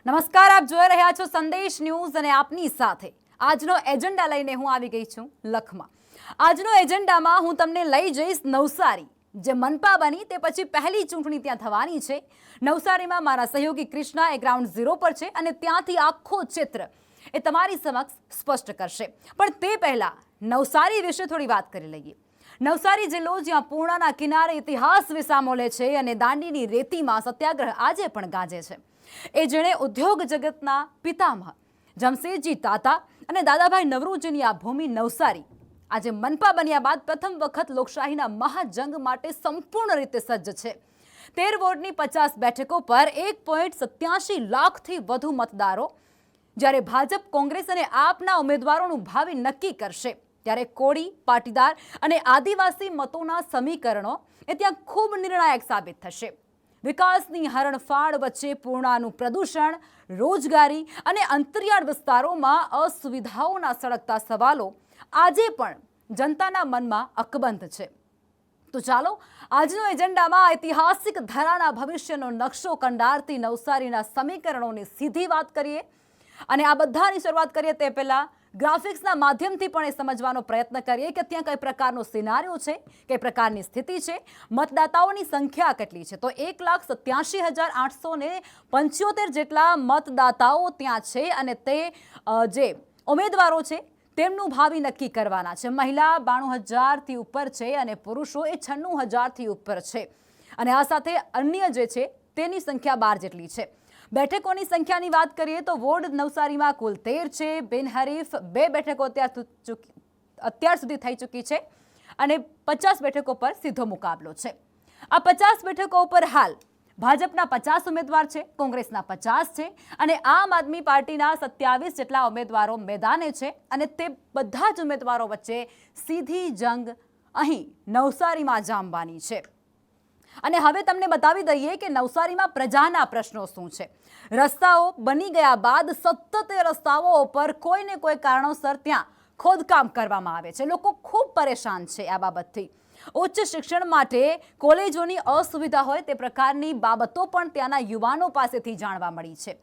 નમસ્કાર, આપ જોઈ રહ્યા છો સંદેશ ન્યૂઝ અને આપની સાથે આજનો એજન્ડા લઈને હું આવી ગઈ છું લખમાં. આજનો એજન્ડામાં હું તમને લઈ જઈશ નવસારી, જે મનપા બની તે પછી પહેલી ચૂંટણી ત્યાં થવાની છે. નવસારીમાં મારા સહયોગી કૃષ્ણા એ ગ્રાઉન્ડ ઝીરો પર છે અને ત્યાંથી આખો ચિત્ર એ તમારી સમક્ષ સ્પષ્ટ કરશે. પણ તે પહેલા નવસારી વિશે થોડી વાત કરી લઈએ. નવસારી જિલ્લો જ્યાં પૂર્ણાના કિનારે ઇતિહાસ વિસામો લે છે અને દાંડીની રેતીમાં સત્યાગ્રહ આજે પણ ગાજે છે. એ જેણે ઉદ્યોગ જગતના પિતામહ જમશેદજી તાતા અને દાદાભાઈ નવરોજીની આ ભૂમિ નવસારી આજે મનપા બન્યા બાદ પ્રથમ વખત લોકશાહીના મહાજંગ માટે સંપૂર્ણ રીતે સજ્જ છે. 13 વોર્ડની 50 બેઠકો પર 1.87 લાખથી વધુ મતદારો જ્યારે ભાજપ, કોંગ્રેસ અને આપના ઉમેદવારોનું ભાવિ નક્કી કરશે, ત્યારે કોળી, પાટીદાર અને આદિવાસી મતોના સમીકરણો એ ત્યાં ખૂબ નિર્ણાયક સાબિત થશે. વિકાસની હરણફાળ વચ્ચે પૂર્ણાનું પ્રદૂષણ, રોજગારી અને અંતરિયાળ વિસ્તારોમાં અસુવિધાઓના સળગતા સવાલો આજે પણ જનતાના મનમાં અકબંધ છે. તો ચાલો આજનો એજન્ડામાં ઐતિહાસિક ધરાના ભવિષ્યનો નકશો કંડારતી નવસારીના સમીકરણોની સીધી વાત કરીએ. અને આ બધાની શરૂઆત કરીએ તે પહેલા ગ્રાફિક્સના માધ્યમથી પણ એ સમજવાનો પ્રયત્ન કરીએ કે ત્યાં કઈ પ્રકારનો સિનારિયો છે, કઈ પ્રકારની સ્થિતિ છે, મતદાતાઓની સંખ્યા કેટલી છે. તો 1,87,875 જેટલા મતદાતાઓ ત્યાં છે અને તે જે ઉમેદવારો છે તેમનું ભાવિ નક્કી કરવાના છે. મહિલા 92,000થી ઉપર છે અને પુરુષો એ 96,000થી ઉપર છે. અને આ સાથે અન્ય જે છે તેની સંખ્યા 12 જેટલી છે. બેઠકોની સંખ્યાની વાત કરીએ તો વોર્ડ નવસારીમાં કુલ 13 છે. બિનહરીફ 2 બેઠકો અત્યાર સુધી થઈ ચૂકી છે અને 50 બેઠકો પર સીધો મુકાબલો છે. આ 50 બેઠકો ઉપર હાલ ભાજપના 50 ઉમેદવાર છે, કોંગ્રેસના 50 છે અને આમ આદમી પાર્ટીના 27 જેટલા ઉમેદવારો મેદાને છે. અને તે બધા જ ઉમેદવારો વચ્ચે સીધી જંગ અહીં નવસારીમાં જામવાની છે. અને હવે તમને બતાવી દઈએ કે નવસારીમાં પ્રજાના પ્રશ્નો શું છે. રસ્તાઓ બની ગયા બાદ સતત રસ્તાઓ પર કોઈને કોઈ કારણોસર ત્યાં ખોદકામ કરવામાં આવે છે. લોકો ખૂબ પરેશાન છે આ બાબતથી. ઉચ્ચ શિક્ષણ માટે કોલેજોની અસુવિધા હોય તે પ્રકારની બાબતો પણ ત્યાંના યુવાનો પાસેથી જાણવા મળી છે.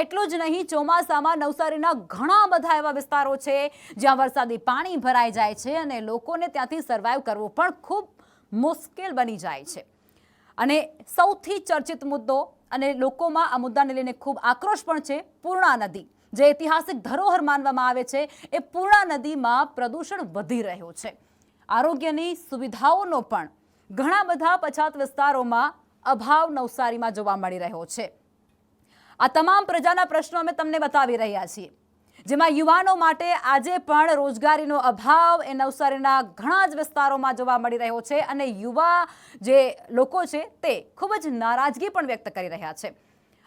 એટલું જ નહીં, ચોમાસામાં નવસારીના ઘણા બધા એવા વિસ્તારો છે જ્યાં વરસાદી પાણી ભરાઈ જાય છે અને લોકોને ત્યાંથી સર્વાઈવ કરવું પણ ખૂબ મુશ્કેલ બની જાય છે. અને સૌથી ચર્ચિત મુદ્દો અને લોકોમાં આ મુદ્દાને લઈને ખૂબ આક્રોશ પણ છે, પૂર્ણા નદી જે ઐતિહાસિક ધરોહર માનવામાં આવે છે. એ પૂર્ણા નદીમાં પ્રદૂષણ વધી રહ્યું છે. આરોગ્યની સુવિધાઓનો પણ ઘણા બધા પછાત વિસ્તારોમાં અભાવ નવસારીમાં જોવા મળી રહ્યો છે. આ તમામ પ્રજાના પ્રશ્નો અમે તમને બતાવી રહ્યા છીએ, જેમાં યુવાનો માટે આજે પણ રોજગારીનો અભાવ એ નવસારીના ઘણા જ વિસ્તારોમાં જોવા મળી રહ્યો છે. અને યુવા જે લોકો છે તે ખૂબ જ નારાજગી પણ વ્યક્ત કરી રહ્યા છે.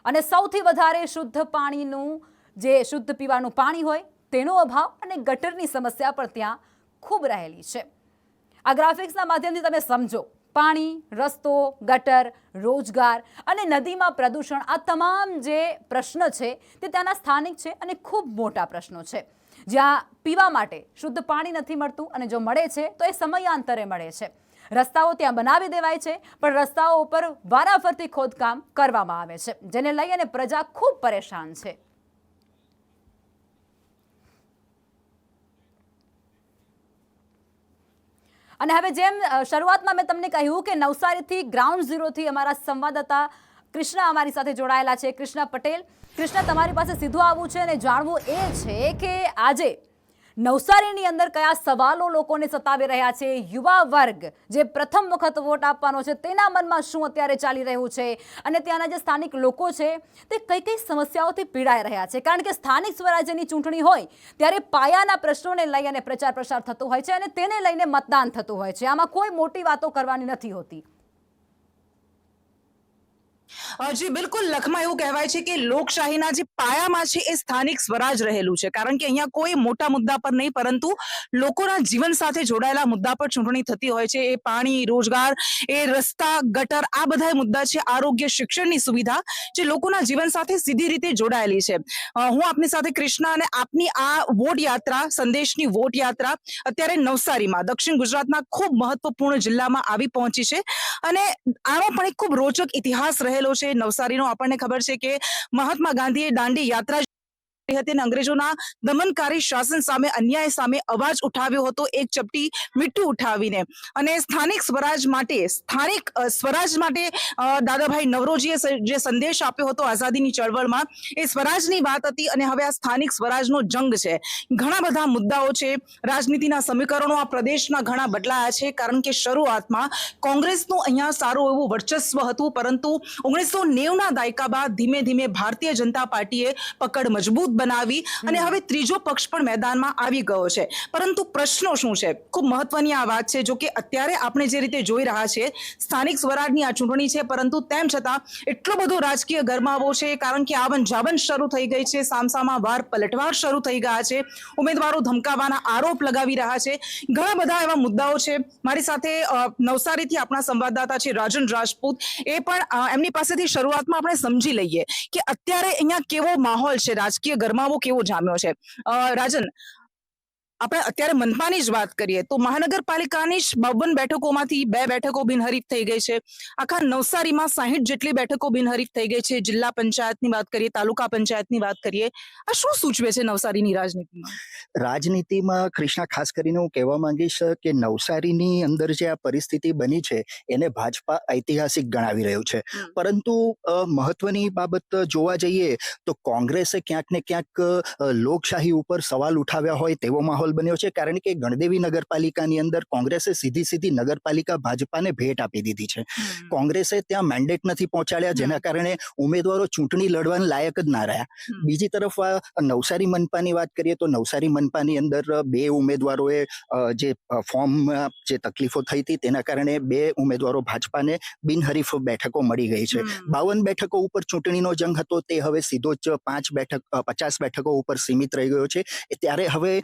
અને સૌથી વધારે શુદ્ધ પાણીનું જે શુદ્ધ પીવાનું પાણી હોય તેનો અભાવ અને ગટરની સમસ્યા પણ ત્યાં ખૂબ રહેલી છે. આ ગ્રાફિક્સના માધ્યમથી તમે સમજો. પાણી, રસ્તો, ગટર, રોજગાર અને નદીમાં પ્રદૂષણ, આ તમામ જે પ્રશ્ન છે તે ત્યાંના સ્થાનિક છે અને ખૂબ મોટા પ્રશ્નો છે. જ્યાં પીવા માટે શુદ્ધ પાણી નથી મળતું અને જો મળે છે તો એ સમયાંતરે મળે છે. રસ્તાઓ ત્યાં બનાવી દેવાય છે પણ રસ્તાઓ ઉપર વારાફરતી ખોદકામ કરવામાં આવે છે, જેને લઈ અને પ્રજા ખૂબ પરેશાન છે. અને હવે જેમ શરૂઆતમાં મેં તમને કહ્યું કે નવસારીથી ગ્રાઉન્ડ ઝીરોથી અમારા સંવાદદાતા કૃષ્ણા અમારી સાથે જોડાયેલા છે, કૃષ્ણા પટેલ. કૃષ્ણા, તમારી પાસે સીધું આવવું છે અને જાણવું એ છે કે આજે નવસારીની અંદર કયા સવાલો લોકોને સતાવી રહ્યા છે. યુવા વર્ગ જે પ્રથમ વખત વોટ આપવાનો છે તેના મનમાં શું અત્યારે ચાલી રહ્યું છે અને ત્યાંના જે સ્થાનિક લોકો છે તે કઈ કઈ સમસ્યાઓથી પીડાઈ રહ્યા છે. કારણ કે સ્થાનિક સ્વરાજ્યની ચૂંટણી હોય ત્યારે પાયાના પ્રશ્નોને લઈ અને પ્રચાર પ્રસાર થતો હોય છે અને તેને લઈને મતદાન થતું હોય છે. આમાં કોઈ મોટી વાતો કરવાની નથી હોતી. જી બિલકુલ, લખમાં એવું કહેવાય છે કે લોકશાહીના જે પાયામાં છે એ સ્થાનિક સ્વરાજ રહેલું છે. કારણ કે અહીંયા કોઈ મોટા મુદ્દા પર નહીં પરંતુ લોકોના જીવન સાથે જોડાયેલા મુદ્દા પર ચૂંટણી થતી હોય છે. એ પાણી, રોજગાર, એ રસ્તા, ગટર, આ બધા મુદ્દા છે. આરોગ્ય, શિક્ષણની સુવિધા જે લોકોના જીવન સાથે સીધી રીતે જોડાયેલી છે. હું આપની સાથે કૃષ્ણા અને આપની આ વોટ યાત્રા, સંદેશની વોટ યાત્રા અત્યારે નવસારીમાં દક્ષિણ ગુજરાતના ખૂબ મહત્વપૂર્ણ જિલ્લામાં આવી પહોંચી છે અને આનો પણ એક ખૂબ રોચક ઇતિહાસ રહે રહેલો છે. નવસારીનો આપણને ખબર છે કે મહાત્મા ગાંધીએ દાંડી યાત્રા હતી અને અંગ્રેજોના દમનકારી શાસન સામે, અન્યાય સામે અવાજ ઉઠાવ્યો હતો, એક ચપટી મીઠું ઉઠાવીને. અને સ્થાનિક સ્વરાજ માટે દાદાભાઈ નવરોજીએ જે સંદેશ આપ્યો હતો આઝાદીની ચળવળમાં, એ સ્વરાજની વાત હતી. અને હવે આ સ્થાનિક સ્વરાજનો જંગ છે. ઘણા બધા મુદ્દાઓ છે. રાજનીતિના સમીકરણો આ પ્રદેશના ઘણા બદલાયા છે, કારણ કે શરૂઆતમાં કોંગ્રેસનું અહીંયા સારું એવું વર્ચસ્વ હતું, પરંતુ 1990ના દાયકા બાદ ધીમે ધીમે ભારતીય જનતા પાર્ટીએ પકડ મજબૂત બનાવી અને હવે ત્રીજો પક્ષ પણ મેદાનમાં આવી ગયો છે. પરંતુ પ્રશ્નો શું છે? ખૂબ મહત્વની આ વાત છે. જો કે અત્યારે આપણે જે રીતે જોઈ રહ્યા છીએ, સ્થાનિક સ્વરાજની આ ચૂંટણી છે, પરંતુ તેમ છતાં એટલો બધો રાજકીય ગરમાવો છે, કારણ કે આવન જાવન શરૂ થઈ ગઈ છે, સામસામા વાર પલટવાર શરૂ થઈ ગયા છે, ઉમેદવારો ધમકાવાના આરોપ લગાવી રહ્યા છે, ઘણા બધા એવા મુદ્દાઓ છે. મારી સાથે નવસારીથી આપણા સંવાદદાતા છે રાજન રાજપૂત, એ પણ એમની પાસેથી શરૂઆતમાં આપણે સમજી લઈએ કે અત્યારે અહીંયા કેવો માહોલ છે, રાજકીય ગરમાવો કેવો જામ્યો છે. રાજન, આપણે અત્યારે મનપાની જ વાત કરીએ તો મહાનગરપાલિકાની જ 52 બેઠકોમાંથી 2 બેઠકો બિનહરીફ થઈ ગઈ છે. આખા નવસારીમાં 60 જેટલી બેઠકો બિનહરીફ થઈ ગઈ છે. જિલ્લા પંચાયતની વાત કરીએ, તાલુકા પંચાયતની વાત કરીએ, આ શું સૂચવે છે નવસારીની રાજનીતિમાં? કૃષ્ણા, ખાસ કરીને હું કહેવા માંગીશ કે નવસારીની અંદર જે આ પરિસ્થિતિ બની છે એને ભાજપા ઐતિહાસિક ગણાવી રહ્યું છે. પરંતુ મહત્વની બાબત જોવા જઈએ તો કોંગ્રેસે ક્યાંક ને ક્યાંક લોકશાહી ઉપર સવાલ ઉઠાવ્યા હોય તેવો માહોલ બન્યો છે, કારણ કે ગણદેવી નગરપાલિકાની અંદર કોંગ્રેસે સીધી નગરપાલિકા ભાજપાને ભેટ આપી દીધી છે. કોંગ્રેસે ત્યાં મેન્ડેટ નથી પહોંચાડ્યા, જેના કારણે ઉમેદવારો ચૂંટણી લડવાના લાયક જ ના રહ્યા. બીજી તરફ નવસારી મનપાની વાત કરીએ તો નવસારી મનપાની અંદર 2 ઉમેદવારોએ જે ફોર્મમાં જે તકલીફો થઈ હતી તેના કારણે 2 ઉમેદવારો ભાજપાને બિનહરીફ બેઠકો મળી ગઈ છે. 52 બેઠકો ઉપર ચૂંટણીનો જંગ હતો, તે હવે સીધો જ 50 બેઠકો ઉપર સીમિત રહી ગયો છે. ત્યારે હવે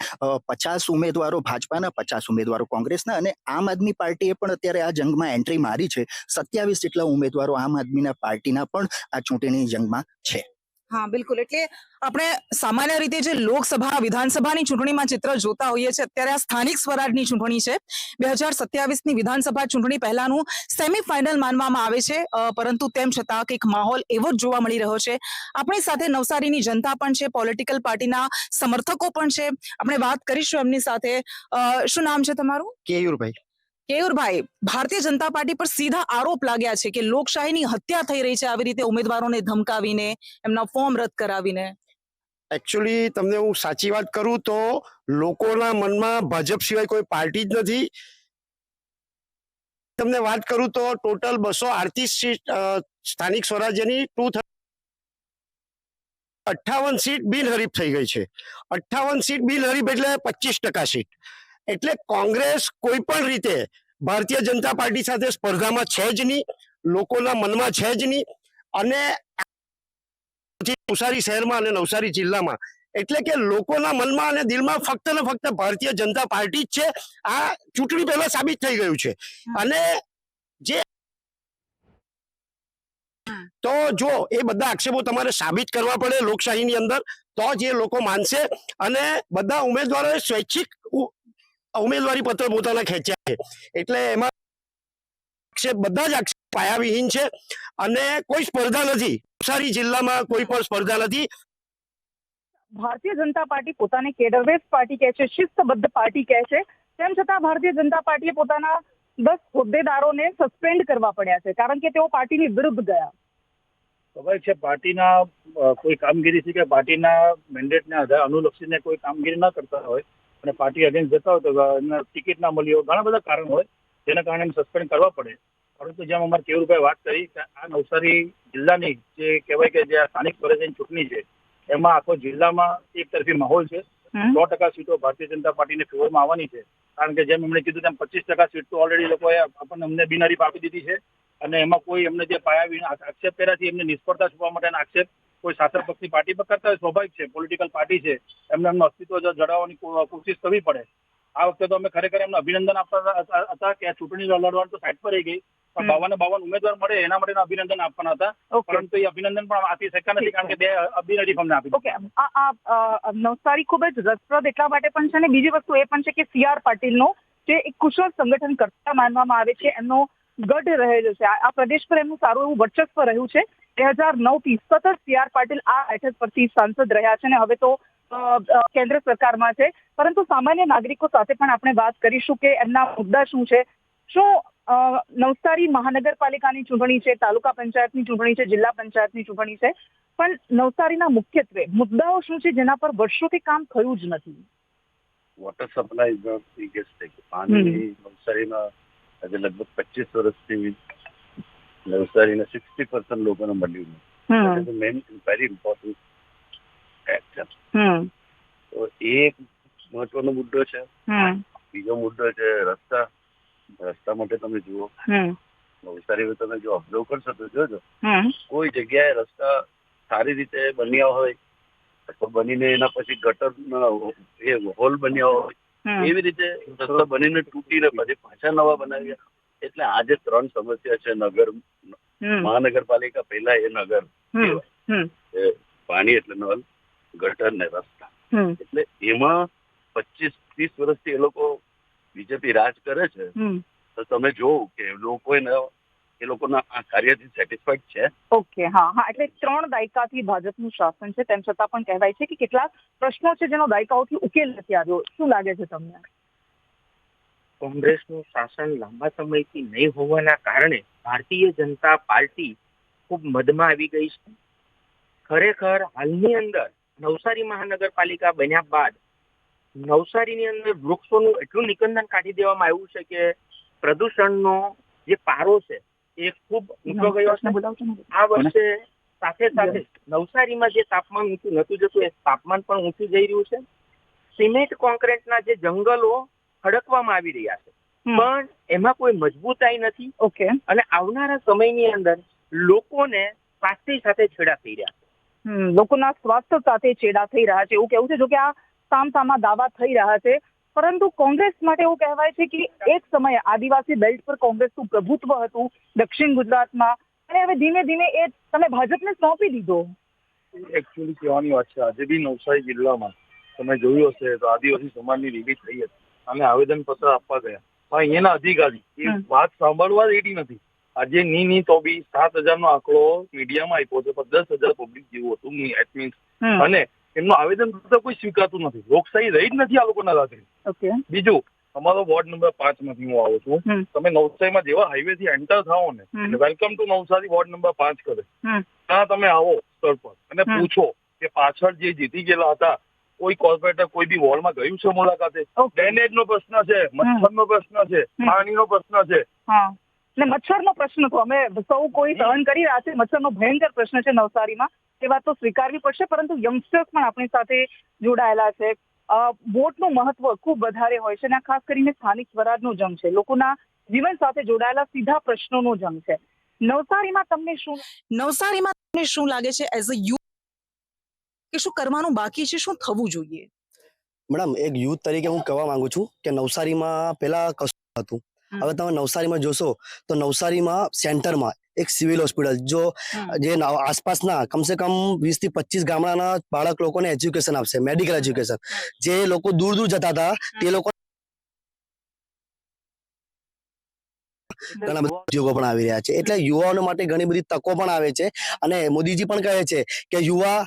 50 ઉમેદવારો ભાજપાના, 50 ઉમેદવારો કોંગ્રેસના, અને આમ આદમી પાર્ટીએ પણ અત્યારે આ જંગમાં એન્ટ્રી મારી છે. 27 જેટલા ઉમેદવારો આમ આદમીના પાર્ટીના પણ આ ચૂંટણી જંગમાં છે. હા, બિલકુલ. એટલે આપણે સામાન્ય રીતે જે લોકસભા વિધાનસભાની ચૂંટણીમાં ચિત્ર જોતા હોઈએ છીએ, અત્યારે આ સ્થાનિક સ્વરાજની ચૂંટણી છે. 2027ની વિધાનસભા ચૂંટણી પહેલાનું સેમીફાઇનલ માનવામાં આવે છે, પરંતુ તેમ છતાં કંઈક માહોલ એવો જ જોવા મળી રહ્યો છે. આપણી સાથે નવસારીની જનતા પણ છે, પોલિટિકલ પાર્ટીના સમર્થકો પણ છે. આપણે વાત કરીશું એમની સાથે. શું નામ છે તમારું? કેયુરભાઈ, ભારતીય જનતા પાર્ટી પર સીધા આરોપ લાગ્યા છે કે લોકશાહીની હત્યા થઈ રહી છે આવી રીતે ઉમેદવારોને ધમકાવીને, એમના ફોર્મ રદ કરાવીને. એકચ્યુઅલી તમને હું સાચી વાત કરું તો લોકોના મનમાં ભાજપ સિવાય કોઈ પાર્ટી જ નથી. તમને વાત કરું તો ટોટલ 238 સીટ સ્થાનિક સ્વરાજ્યની 58 સીટ બિનહરીફ થઈ ગઈ છે. 58 સીટ બિનહરીફ એટલે 25% સીટ. એટલે કોંગ્રેસ કોઈ પણ રીતે ભારતીય જનતા પાર્ટી સાથે સ્પર્ધામાં છે જ નહીં, લોકોના મનમાં છે જ નહીં. અને નવસારી શહેરમાં અને નવસારી જિલ્લામાં એટલે કે લોકોના મનમાં અને દિલમાં ફક્ત ને ફક્ત ભારતીય જનતા પાર્ટી જ છે. આ ચૂંટણી પહેલા સાબિત થઈ ગયું છે. અને જે તો જો એ બધા આક્ષેપો તમારે સાબિત કરવા પડે લોકશાહીની અંદર, તો જ એ લોકો માનશે. અને બધા ઉમેદવારોએ સ્વૈચ્છિક ઉમેદવારી પત્ર પોતાના ખેંચ્યા છે. એટલે એમાં બધા જ આક્ષેપ પાયાવિહીન છે અને કોઈ સ્પર્ધા નથી. નવસારી જિલ્લામાં કોઈ પણ સ્પર્ધા નથી. ભારતીય જનતા પાર્ટી પોતાને કેડરવેસ પાર્ટી કહે છે, શિસ્તબદ્ધ પાર્ટી કહે છે, તેમ છતાં ભારતીય જનતા પાર્ટીએ પોતાના 10 હોદ્દેદારોને સસ્પેન્ડ કરવા પડ્યા છે, કારણ કે તેઓ પાર્ટીની વિરુદ્ધ ગયા. સ્વાભાવિક છે, પાર્ટીના કોઈ કામગીરીથી કે પાર્ટીના મેન્ડેટને અનુલક્ષીને કોઈ કામગીરી ન કરતા હોય અને પાર્ટી અગેન્સ્ટ જતા હોય તો એમને ટિકિટ ના મળી હોય, ઘણા બધા કારણ હોય જેના કારણે એમ સસ્પેન્ડ કરવા પડે. પરંતુ જેમ અમારે કેવુરભાઈ વાત કરી કે આ નવસારી જિલ્લાની જે કહેવાય કે જે સ્થાનિક સ્વરાજ્યની ચૂંટણી છે, એમાં આખો જિલ્લામાં એક તરફી માહોલ છે. 100% સીટો ભારતીય જનતા પાર્ટીને ફેવરમાં આવવાની છે, કારણ કે જેમ એમણે કીધું તેમ 25% સીટ તો ઓલરેડી લોકોએ આપણને અમને બિનહરીફ આપી દીધી છે. અને એમાં કોઈ એમને જે પાયા આક્ષેપ કર્યાથી એમને નિષ્ફળતા છુપવા માટેના આક્ષેપ કોઈ શાસક પક્ષની પાર્ટી પર કરતા હોય, સ્વાભાવિક છે, પોલિટિકલ પાર્ટી છે, એમનું અસ્તિત્વ જળાવવાની કોશિશ કરવી પડે. આ વખતે તો અમે ખરેખર એમને અભિનંદન આપતા હતા કે આ ચૂંટણી લડવાનું તો સાઈડ પર રહી ગઈ, પણ 52 ઉમેદવાર મળે એના માટેના અભિનંદન આપવાના હતા. પરંતુ એ અભિનંદન પણ આપી શક્યા નથી, કારણ કે 2 બિનહરીફ અમને આપી. ઓકે, આ નવસારી ખૂબ જ રસપ્રદ એટલા માટે પણ છે, અને બીજી વસ્તુ એ પણ છે કે CR પાટીલનો જે એક કુશળ સંગઠન કરતા માનવામાં આવે છે, એમનો ગઢ રહેલો છે. આ પ્રદેશ પર એમનું સારું એવું વર્ચસ્વ રહ્યું છે. 2009 થી સતત CR પાટીલ આ બેઠક પરથી સાંસદ રહ્યા છે અને હવે તો કેન્દ્ર સરકારમાં છે. પરંતુ સામાન્ય નાગરિકો સાથે પણ આપણે વાત કરીશું કે એમના મુદ્દા શું છે. શું નવસારી મહાનગરપાલિકાની ચૂંટણી છે, તાલુકા પંચાયતની ચૂંટણી છે, જિલ્લા પંચાયતની ચૂંટણી છે, પણ નવસારીના મુખ્યત્વે મુદ્દાઓ શું છે જેના પર વર્ષોથી કામ થયું જ નથી? Water supply is the biggest thing. પાણી નવસારીમાં આજે લગભગ 25 વર્ષથી નવસારીના 60% લોકોને મળ્યું નથી. મેઇન વેરી ઇમ્પોર્ટન્ટ ફેક્ટ છે. તો એ એક મહત્વનો મુદ્દો છે. બીજો મુદ્દો છે રસ્તા. રસ્તા માટે તમે જુઓ, નવસારીમાં તમે જો ઓબ્ઝર્વ કરશો તો જોજો કોઈ જગ્યાએ રસ્તા સારી રીતે બન્યા હોય અથવા બનીને એના પછી ગટર હોલ બન્યા હોય એવી રીતે રસ્તા બનીને તૂટીને પછી પાછા નવા બનાવ્યા. એટલે આજે 3 સમસ્યા છે નગર મહાનગરપાલિકા. પહેલા એ નગર કહેવાય, પાણી એટલે નળ, ગટર ને રસ્તા. એટલે એમાં 25-30 વર્ષથી એ લોકો બીજેપી રાજ કરે છે. તો તમે જોવો કે એ લોકોના આ કાર્યથી સેટિસ્ફાઈડ છે. ઓકે, હા. એટલે 3 દાયકાથી ભાજપનું શાસન છે, તેમ છતાં પણ કહેવાય છે કે કેટલાક પ્રશ્નો છે જેનો દાયકાઓથી ઉકેલ નથી આવ્યો. શું લાગે છે તમને? કોંગ્રેસનું શાસન લાંબા સમયથી નહીં હોવાના કારણે ભારતીય જનતા પાર્ટી ખૂબ મદમાં આવી ગઈ છે. ખરેખર હાલની અંદર નવસારી મહાનગરપાલિકા બન્યા બાદ નવસારીની અંદર વૃક્ષોનું એટલું નિકંદન કાઢી દેવામાં આવ્યું છે કે પ્રદૂષણનો જે પારો છે એ ખૂબ ઊંચો ગયો છે. આ વર્ષે સાથે સાથે નવસારીમાં જે તાપમાન ઊંચું નતું જતું એ તાપમાન પણ ઊંચું જઈ રહ્યું છે. સિમેન્ટ કોન્ક્રીટના જે જંગલો હડકવામાં આવી રહ્યા છે પણ એમાં કોઈ મજબૂતાઈ નથી. ઓકે. અને આવનારા સમયની અંદર લોકોને સ્વાસ્થ્ય સાથે છેડા થઈ રહ્યા છે. લોકોના સ્વાસ્થ્ય સાથે છેડા થઈ રહ્યા છે એવું કેવું છે. જો કે આ સામસામા દાવા થઈ રહ્યા છે, પરંતુ કોંગ્રેસ માટે એવું કહેવાય છે કે એક સમયે આદિવાસી બેલ્ટ પર કોંગ્રેસનું પ્રભુત્વ હતું દક્ષિણ ગુજરાતમાં, અને હવે ધીમે ધીમે એ તમે ભાજપને સોંપી દીધો. એકચ્યુઅલી કહેવાની વાત છે, આજે બી નવસારી જિલ્લામાં તમે જોયું હશે તો આદિવાસી સમાજની રેલી થઈ હતી અને આવેદન પત્ર આપવા ગયા, પણ અહીંયાના અધિકારી એ વાત સાંભળવા રેડી નથી. આજે ની તો બી 7,000 નો આંકડો મીડિયામાં આપ્યો છે, પણ 10,000 પબ્લિક જેવું હતું એટ મીન્સ. અને એમનું આવેદન પત્ર કોઈ સ્વીકારતું નથી. લોકશાહી રહી જ નથી આ લોકોના સાથે. બીજું, અમારો વોર્ડ નંબર 5 માંથી હું આવું છું. તમે નવસારીમાં જેવા હાઈવે થી એન્ટર થાઓ ને એટલે welcome to Navsari ward number 5 કરે. ત્યાં તમે આવો સ્થળ પર અને પૂછો કે પાછળ જે જીતી ગયેલા હતા કોઈ કોર્પોરેટર કોઈ બી વોર્ડમાં ગયું છે મુલાકાતે? ડ્રેનેજ નો પ્રશ્ન છે, મચ્છર નો પ્રશ્ન છે, પાણીનો પ્રશ્ન છે. ને મચ્છરનો પ્રશ્ન તો અમે સૌ કોઈ સહન કરી રહ્યા છે. મચ્છરનો ભયંકર પ્રશ્ન છે નવસારીમાં, એ વાત તો સ્વીકારવી પડશે. પરંતુ યંગસ્ટર્સ પણ આપણી સાથે જોડાયેલા છે. વોટનું મહત્વ ખૂબ વધારે હોય છે અને ખાસ કરીને સ્થાનિક સ્વરાજનો જંગ છે. લોકોના જીવન સાથે જોડાયેલા સીધા પ્રશ્નોનો જંગ છે. નવસારીમાં તમને શું લાગે છે એઝ અ યુથ કે શું કરવાનું બાકી છે, શું થવું જોઈએ? મેડમ, એક યુથ તરીકે હું કહેવા માંગુ છું કે નવસારીમાં પહેલા કશું હતું. હવે તમે નવસારીમાં જોશો તો નવસારીમાં સેન્ટરમાં એક સિવિલ હોસ્પિટલ જે આસપાસના કમસે કમ 20 થી 25 ગામડાના બાળક લોકોને એજ્યુકેશન આપશે, મેડિકલ એજ્યુકેશન. જે લોકો દૂર દૂર જતા હતા તે લોકો ઘણા બધા ઉદ્યોગો પણ આવી રહ્યા છે. એટલે યુવાનો માટે ઘણી બધી તકો પણ આવે છે અને મોદીજી પણ કહે છે કે યુવા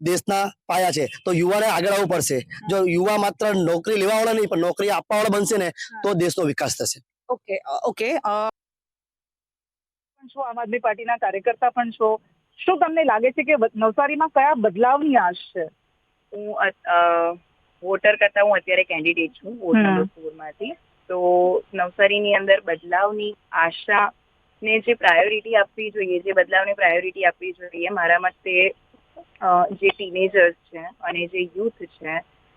દેશના પાયા છે, તો યુવાને આગળ આવવું પડશે. જો યુવા માત્ર નોકરી લેવા વાળા નહીં પણ નોકરી આપવા વાળા બનશે ને તો દેશનો વિકાસ થશે. ઓકે. છો આમ આદમી પાર્ટીના કાર્યકર્તા પણ છો, શું તમને લાગે છે કે નવસારીમાં કયા બદલાવની આશ છે? હું વોટર કરતા હું અત્યારે કેન્ડિડેટ છું વોર્ડ નંબર 4 માંથી. તો નવસારીની અંદર બદલાવની આશાને જે પ્રાયોરિટી આપવી જોઈએ, જે બદલાવને પ્રાયોરિટી આપવી જોઈએ, મારા મતે જે ટીનેજર્સ છે અને જે યુથ છે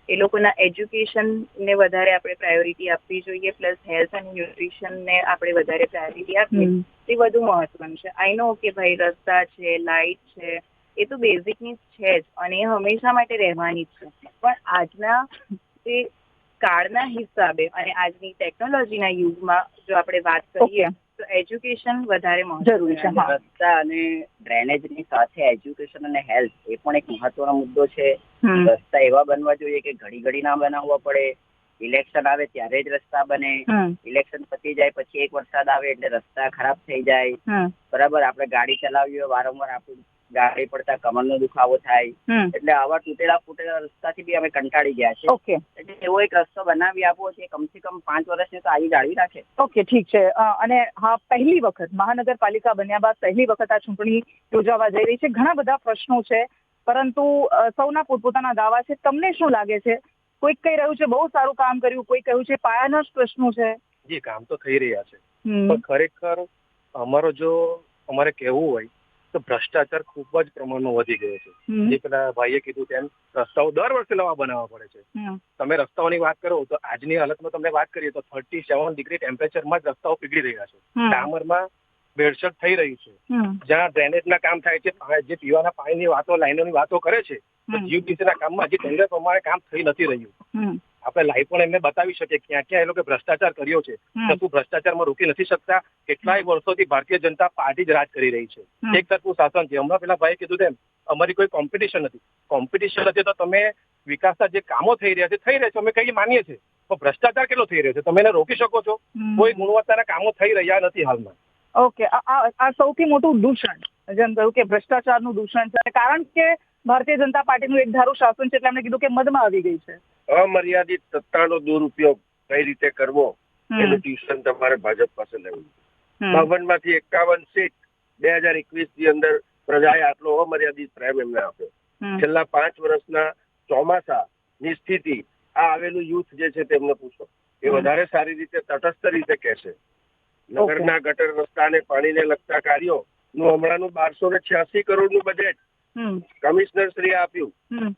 એ લોકોના એજ્યુકેશનને વધારે આપણે પ્રાયોરિટી આપવી જોઈએ, પ્લસ હેલ્થ અને ન્યુટ્રિશનને આપણે વધારે પ્રાયોરિટી આપીએ તે વધુ મહત્વનું છે. આઈ નો કે ભાઈ રસ્તા છે, લાઇટ છે, એ તો બેઝિક નીડ છે જ અને એ હંમેશા માટે રહેવાની જ છે. પણ આજના તે કાળના હિસાબે અને આજની ટેકનોલોજીના યુગમાં જો આપણે વાત કરીએ તો એજ્યુકેશન વધારે જરૂરી છે. રસ્તા અને ડ્રેનેજની સાથે એજ્યુકેશન અને હેલ્થ એ પણ એક મહત્વનો મુદ્દો છે. રસ્તા એવા બનવા જોઈએ કે ઘડી ઘડી ના બનાવવા પડે, ઇલેક્શન આવે ત્યારે જ રસ્તા બને. ઇલેક્શન પતી જાય પછી એક વરસાદ આવે એટલે રસ્તા ખરાબ થઈ જાય. બરાબર, આપણે ગાડી ચલાવવી હોય વારંવાર આપણું ગાડી પડતા કમરનો દુખાવો થાય. એટલે આવા તૂટેલા ફૂટેલા રસ્તાથી બી અમે કંટાળી ગયા છે. ઓકે, એટલે એવો એક રસ્તો બનાવી આપવો કે કમસે કમ 5 વર્ષને તો આવી જાળવી રાખે. ઓકે, ઠીક છે. અને હા, પહેલી વખત મહાનગરપાલિકા બન્યા બાદ પહેલી વખત આ ચૂંટણી યોજાવા જઈ રહી છે. ઘણા બધા પ્રશ્નો છે, પરંતુ સૌના પોતપોતાના દાવા છે. તમને શું લાગે છે? કોઈક કહી રહ્યું છે બહુ સારું કામ કર્યું, કોઈ કહ્યું છે પાયાના જ પ્રશ્નો છે. જે કામ તો થઈ રહ્યા છે, પણ ખરેખર અમારે કહેવું હોય તો ભ્રષ્ટાચાર ખૂબ જ પ્રમાણમાં વધી ગયો છે. જે પેલા ભાઈએ કીધું તેમ રસ્તાઓ દર વર્ષે નવા બનાવવા પડે છે. તમે રસ્તાઓની વાત કરો તો આજની હાલતમાં તમને વાત કરીએ તો 37 ડિગ્રી ટેમ્પરેચરમાં જ રસ્તાઓ પીગળી રહ્યા છે. ડામરમાં ભેળસેળ થઈ રહી છે. જ્યાં ડ્રેનેજના કામ થાય છે, જે પીવાના પાણીની વાતો, લાઈનોની વાતો કરે છે, જીયુટીસીના કામમાં હજી ટેન્ડર પ્રમાણે કામ થઈ નથી રહ્યું. આપણે લાઈવ પણ એમને બતાવી શકીએ ક્યાં ક્યાં એ લોકો ભ્રષ્ટાચાર કર્યો છે. શું ભ્રષ્ટાચારમાં રોકી નથી શકતા? કેટલાય વર્ષોથી ભારતીય જનતા પાર્ટી જ રાજ કરી રહી છે. એક તરફનું શાસન છે. હમણાં પેલા ભાઈએ કીધું તેમ અમારી કોઈ કોમ્પિટિશન નથી. કોમ્પિટિશન નથી તો તમે વિકાસના જે કામો થઈ રહ્યા છે અમે કઈ માનીએ છીએ, પણ ભ્રષ્ટાચાર કેટલો થઈ રહ્યો છે તમે એને રોકી શકો છો? કોઈ ગુણવત્તાના કામો થઈ રહ્યા નથી હાલમાં. ઓકે, આ સૌથી મોટું દૂષણ, જેમ કહ્યું કે ભ્રષ્ટાચારનું દૂષણ છે. કારણ કે ભારતીય જનતા પાર્ટીનું એક ધારું શાસન છે એટલે એમણે કીધું કે મદમાં આવી ગઈ છે. અમર્યાદિત સત્તાનો દુરુપયોગ કઈ રીતે કરવો એનું ટ્યુશન તમારે ભાજપ પાસે લેવું. 52માંથી 51 સીટ 2021 ની અંદર પ્રજાએ આટલો અમર્યાદિત પ્રેમ એમને આપ્યો. છેલ્લા 5 વર્ષના ચોમાસાની સ્થિતિ આ આવેલું યુથ જે છે તેમને પૂછો, એ વધારે સારી રીતે તટસ્થ રીતે કહેશે. નગરના ગટર રસ્તા અને પાણીને લગતા કાર્યો નું હમણાંનું 1286 કરોડનું બજેટ કમિશનર શ્રી આપ્યું.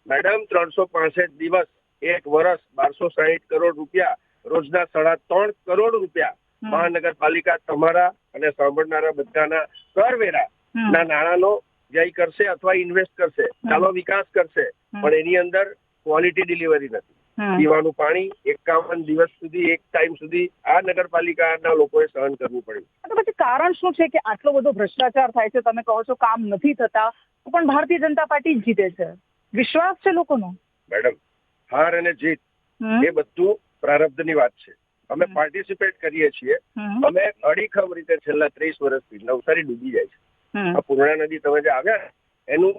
મેડમ 365 દિવસ, 1 વર્ષ 1260 કરોડ રૂપિયા, રોજના 3.5 કરોડ રૂપિયા મહાનગરપાલિકા તમારા અને સાંભળનારા બધાના કરવેરા ના નાણાંનો વ્યય કરશે અથવા ઇન્વેસ્ટ કરશે, ચાલો વિકાસ કરશે, પણ એની અંદર ક્વોલિટી ડિલિવરી નથી. પીવાનું પાણી 51 દિવસ સુધી, એક ટાઈમ સુધી આ નગરપાલિકાના લોકોએ સહન કરવું પડ્યું. તો પછી કારણ શું છે કે આટલો બધો ભ્રષ્ટાચાર થાય છે? તમે કહો છો કામ નથી થતા, પણ ભારતીય જનતા પાર્ટી જ જીતે છે. વિશ્વાસ છે લોકોનો. મેડમ, હાર અને જીત એ બધું પ્રારબ્ધની વાત છે. અમે પાર્ટિસિપેટ કરીએ છીએ. અમે અડીખમ રીતે છેલ્લા 30 વર્ષથી નવસારી ડૂબી જાય છે. આ પૂર્ણા નદી તમે જે આવ્યા એનું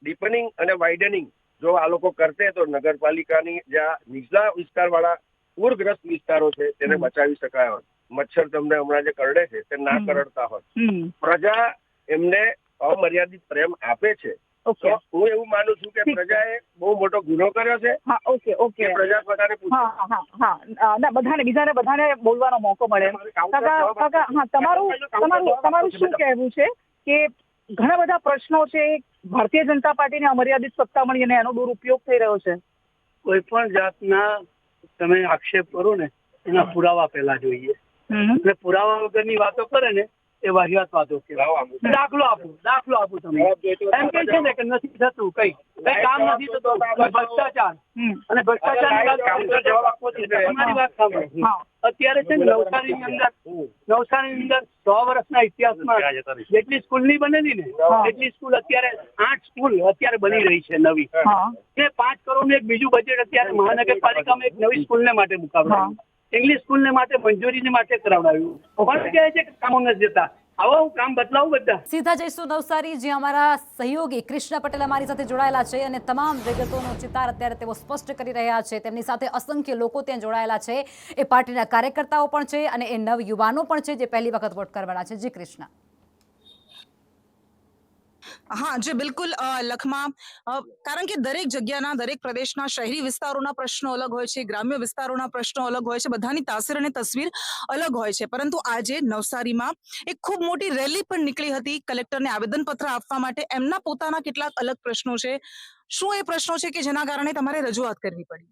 ડીપનિંગ અને વાઇડનિંગ જો આ લોકો કરતે તો નગરપાલિકાની જ્યાં નીચલા વિસ્તાર વાળા પૂરગ્રસ્ત વિસ્તારો છે તેને બચાવી શકાય હોત. મચ્છર તમને હમણાં જે કરડે છે તે ના કરડતા હોત. પ્રજા એમને અમર્યાદિત પ્રેમ આપે છે. તો હું એવું માનું છું કે પ્રજાએ બહુ મોટો ગુનો કર્યો છે. ઓકે, પ્રજા બધાને પૂછે. બધાને બોલવાનો મોકો મળે. તમારું શું કહેવું છે કે ઘણા બધા પ્રશ્નો છે, ભારતીય જનતા પાર્ટીને અમર્યાદિત સત્તા મળી અને એનો દુરુપયોગ થઈ રહ્યો છે? કોઈ પણ જાતના તમે આક્ષેપ કરો ને એના પુરાવા પહેલા જોઈએ. એટલે પુરાવા વગરની વાતો કરે ને એ વાહિયાત વાતો કહેવાય. દાખલો આપું તમે એમ કહે છે ને કે નથી થતું, કઈ કામ નથી થતું, ભ્રષ્ટાચાર અને ભ્રષ્ટાચાર જવાબ આપવો છે. તમારી વાત સાંભળો. અત્યારે છે ને નવસારીની અંદર 100 વર્ષના ઇતિહાસમાં જેટલી સ્કૂલ ની બનેલી ને એટલી સ્કૂલ અત્યારે 8 સ્કૂલ અત્યારે બની રહી છે નવી. એ 5 કરોડનું એક બીજું બજેટ અત્યારે મહાનગરપાલિકામાં એક નવી સ્કૂલને માટે મુકાવડાવ્યું. ઇંગ્લિશ સ્કૂલને માટે મંજૂરીને માટે કરાવડાવ્યું. પણ કહે છે કે કામો નથી જતા. આવો હું કામ બદલાવું બધા. સીધા જઈશું નવસારી, જ્યાં અમારા સહયોગી કૃષ્ણ પટેલ અમારી સાથે જોડાયેલા છે અને તમામ વિગતોનો ચિતાર અત્યારે તેઓ સ્પષ્ટ કરી રહ્યા છે. તેમની સાથે અસંખ્ય લોકો ત્યાં જોડાયેલા છે. એ પાર્ટીના કાર્યકર્તાઓ પણ છે અને એ નવ યુવાનો પણ છે જે પહેલી વખત વોટ કરવાના છે. જી કૃષ્ણ. હા જે બિલકુલ લખમાં, કારણ કે દરેક જગ્યાના, દરેક પ્રદેશના શહેરી વિસ્તારોના પ્રશ્નો અલગ હોય છે, ગ્રામ્ય વિસ્તારોના પ્રશ્નો અલગ હોય છે, બધાની તાસીર અને તસવીર અલગ હોય છે. પરંતુ આજે નવસારીમાં એક ખૂબ મોટી રેલી પણ નીકળી હતી કલેક્ટરને આવેદનપત્ર આપવા માટે. એમના પોતાના કેટલાક અલગ પ્રશ્નો છે. શું એ પ્રશ્નો છે કે જેના કારણે તમારે રજૂઆત કરવી પડી?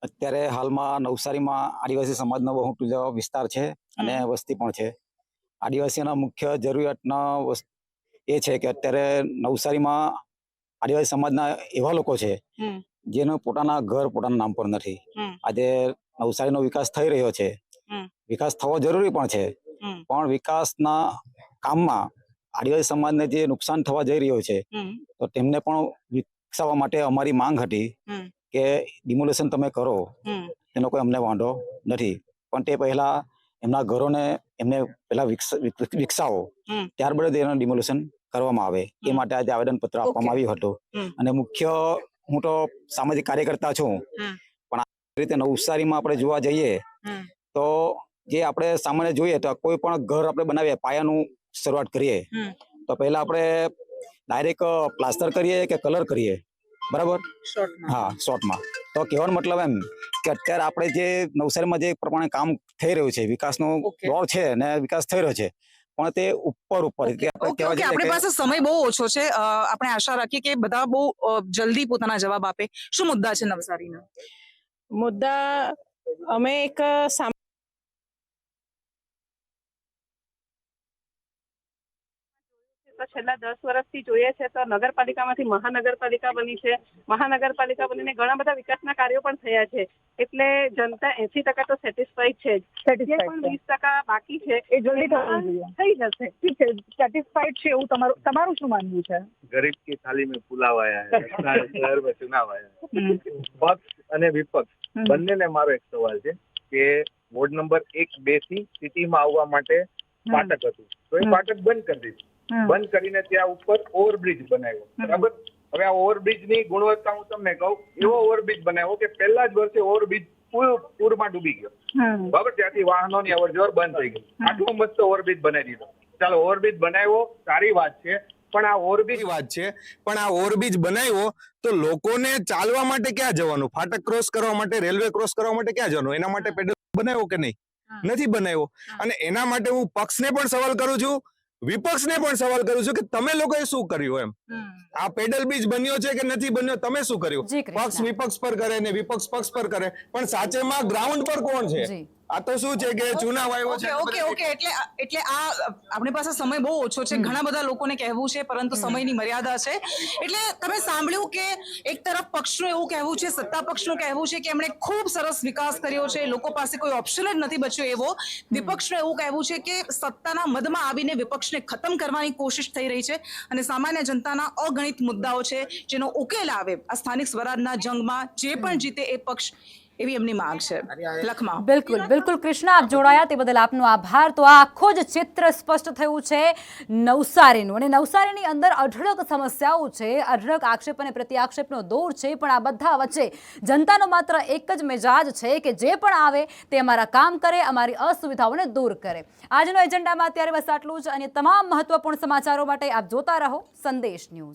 અત્યારે હાલમાં નવસારીમાં આદિવાસી સમાજનો બહુ મોટો વિસ્તાર છે અને વસ્તી પણ છે. આદિવાસીઓના મુખ્ય જરૂરિયાતના એ છે કે અત્યારે નવસારીમાં આદિવાસી સમાજના એવા લોકો છે જેનું પોતાના ઘર પોતાના નામ પર નથી. આજે નવસારીનો વિકાસ થઈ રહ્યો છે, વિકાસ થવો જરૂરી પણ છે, પણ વિકાસના કામમાં આદિવાસી સમાજને જે નુકસાન થવા જઈ રહ્યું છે તો તેમને પણ વિકસાવવા માટે અમારી માંગ હતી કે ડિમોલેશન તમે કરો તેનો કોઈ અમને વાંધો નથી, પણ તે પહેલા એમના ઘરોને એમને પહેલા વિકસાવો, ત્યારબાદ એનું ડિમોલિશન કરવામાં આવે એ માટે આજે આવેદનપત્ર આપવામાં આવ્યું હતું. અને મુખ્ય હું તો સામાજિક કાર્યકર્તા છું, પણ આ રીતે નવસારીમાં આપણે જોવા જઈએ તો જે આપણે સામાન્ય જોઈએ તો કોઈ પણ ઘર આપણે બનાવીએ, પાયાનું શરૂઆત કરીએ તો પહેલા આપણે ડાયરેક્ટ પ્લાસ્ટર કરીએ કે કલર કરીએ, બરાબર? હા, શોર્ટમાં. તો કહેવાનો મતલબ એમ કે અત્યારે આપણે જે નવસારીમાં જે પ્રમાણે કામ થઈ રહ્યું છે, વિકાસનો દોર છે ને વિકાસ થઈ રહ્યો છે, પણ તે ઉપર આપણી પાસે સમય બહુ ઓછો છે. આપણે આશા રાખીએ કે બધા બહુ જલ્દી પોતાના જવાબ આપે. શું મુદ્દા છે નવસારીના? મુદ્દા અમે એક છેલ્લા 10 વર્ષથી જોઈએ છે તો નગરપાલિકામાંથી મહાનગરપાલિકા બની છે. મહાનગરપાલિકા બનીને ઘણા બધા વિકાસના કાર્યો પણ થયા છે, એટલે જનતા 80% તો સેટિસ્ફાઈડ છે. જે પણ 20% બાકી છે એ જલ્દી થઈ જશે. ઠીક છે, સેટિસ્ફાઈડ છે એવું તમારું શું માનવું છે? गरीब की थाली में पुलाव आया है, शहर में चुनाव आया है. पक्ष અને વિપક્ષ બંનેને મારો એક સવાલ છે કે વોર્ડ નંબર 1, 2 થી સિટીમાં આવવા માટે ફાટક હતું, તો એ ફાટક બંધ કરી દીધું. બંધ કરીને ત્યાં ઉપર ઓવરબ્રિજ બનાવ્યો, બરાબર? હવે આ ઓવરબ્રિજની ગુણવત્તા હું તમને કહું, એવો ઓવરબ્રિજ બનાવ્યો કે પહેલા જ વર્ષે ઓવરબ્રિજ પૂરમાં ડૂબી ગયો, બરાબર? ત્યાંથી વાહનોની અવરજવર બંધ થઈ ગઈ. આટલો મસ્ત ઓવરબ્રિજ બનાવી દીધો. ચાલો, ઓવરબ્રિજ બનાવ્યો, સારી વાત છે, પણ આ ઓવરબ્રિજ બનાવ્યો તો લોકોને ચાલવા માટે ક્યાં જવાનું? ફાટક ક્રોસ કરવા માટે, રેલવે ક્રોસ કરવા માટે ક્યાં જવાનું? એના માટે પેડલ બનાવ્યો કે નહીં? નથી બનાવ્યો. અને એના માટે હું પક્ષને પણ સવાલ કરું છું, વિપક્ષને પણ સવાલ કરું છું કે તમે લોકોએ શું કર્યું? એમ આ પેડલ બ્રિજ બન્યો છે કે નથી બન્યો? તમે શું કર્યું? પક્ષ વિપક્ષ પર કરે ને વિપક્ષ પક્ષ પર કરે, પણ સાચેમાં ગ્રાઉન્ડ પર કોણ છે? આ તો શું છે કે ચુનાવ આવ્યો છે. ઓકે, એટલે આ આપણી પાસે સમય બહુ ઓછો છે. ઘણા બધા લોકોને કહેવું છે, પરંતુ સમયની મર્યાદા છે. એટલે તમે સાંભળ્યું કે એક તરફ પક્ષનું એવું કહેવું છે, સત્તા પક્ષનું કહેવું છે કે એમણે ખૂબ સરસ વિકાસ કર્યો છે, લોકો પાસે કોઈ ઓપ્શન જ નથી બચ્યો એવો. વિપક્ષનું એવું કહેવું છે કે સત્તાના મદમાં આવીને વિપક્ષને ખતમ કરવાની કોશિશ થઈ રહી છે અને સામાન્ય જનતાના અગણિત મુદ્દાઓ છે જેનો ઉકેલ આવે આ સ્થાનિક સ્વરાજના જંગમાં જે પણ જીતે એ પક્ષ, એવી એમની માંગ છે. લખમા. બિલકુલ કૃષ્ણા, આપ જોડાયા તે બદલ આપનો આભાર. તો આ આખો જ ચિત્ર સ્પષ્ટ થયું છે નવસારીનું, અને નવસારીની અંદર અઢળક સમસ્યાઓ છે, અઢળક આક્ષેપ અને પ્રત્યાક્ષેપનો દોર છે, પણ આ બધા વચ્ચે જનતાનો માત્ર એક જ મિજાજ છે કે જે પણ આવે તે અમારા કામ કરે, અમારી અસુવિધાઓને દૂર કરે. આજનો એજન્ડામાં અત્યારે બસ આટલું જ. અને તમામ મહત્વપૂર્ણ સમાચારો માટે આપ જોતા રહો સંદેશ ન્યૂઝ.